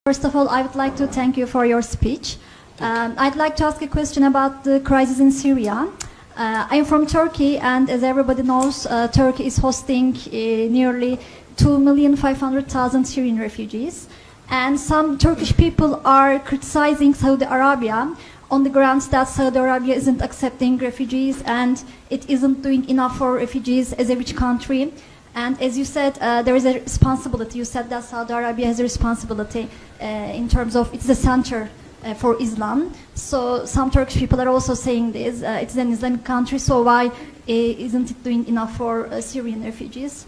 First of all, I would like to thank you for your speech. I'd like to ask a question about the crisis in Syria. I'm from Turkey, and as everybody knows, Turkey is hosting nearly 2,500,000 Syrian refugees. And some Turkish people are criticizing Saudi Arabia on the grounds that Saudi Arabia isn't accepting refugees and it isn't doing enough for refugees as a rich country. And as you said, there is a responsibility. You said that Saudi Arabia has a responsibility in terms of it's the center for Islam. So some Turkish people are also saying this. It's an Islamic country, so why isn't it doing enough for Syrian refugees?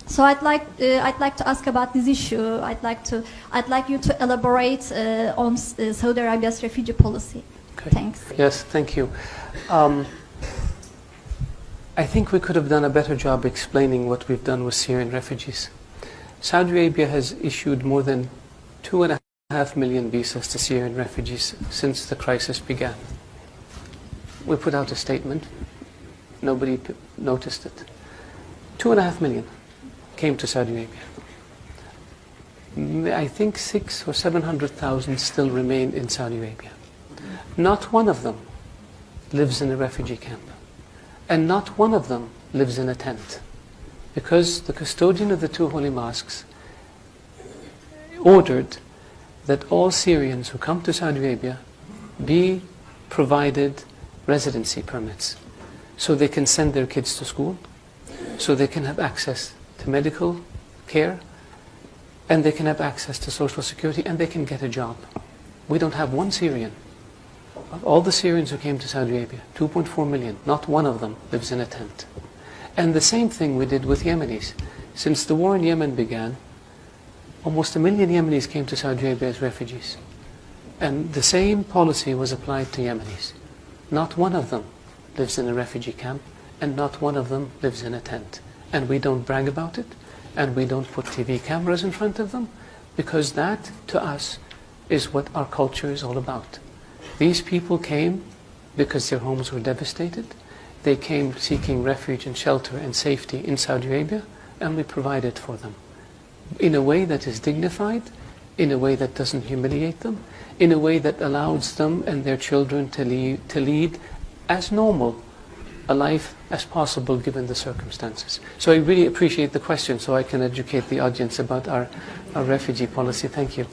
So I'd like to ask about this issue. I'd like you to elaborate on Saudi Arabia's refugee policy. Okay. Thanks. Yes, thank you. I think we could have done a better job explaining what we've done with Syrian refugees. Saudi Arabia has issued more than 2.5 million visas to Syrian refugees since the crisis began. We put out a statement. Nobody noticed it. 2.5 million came to Saudi Arabia. I think 600,000 or 700,000 still remain in Saudi Arabia. Not one of them lives in a refugee camp. And not one of them lives in a tent. Because the custodian of the two holy mosques ordered that all Syrians who come to Saudi Arabia be provided residency permits so they can send their kids to school, so they can have access to medical care, and they can have access to social security, and they can get a job. We don't have one Syrian. Of all the Syrians who came to Saudi Arabia, 2.4 million, not one of them lives in a tent. And the same thing we did with Yemenis. Since the war in Yemen began, almost 1 million Yemenis came to Saudi Arabia as refugees. And the same policy was applied to Yemenis. Not one of them lives in a refugee camp, and not one of them lives in a tent. And we don't brag about it, and we don't put TV cameras in front of them, because that, to us, is what our culture is all about. These people came because their homes were devastated. They came seeking refuge and shelter and safety in Saudi Arabia, and we provided for them in a way that is dignified, in a way that doesn't humiliate them, in a way that allows them and their children to lead as normal a life as possible given the circumstances. So I really appreciate the question, so I can educate the audience about our refugee policy. Thank you.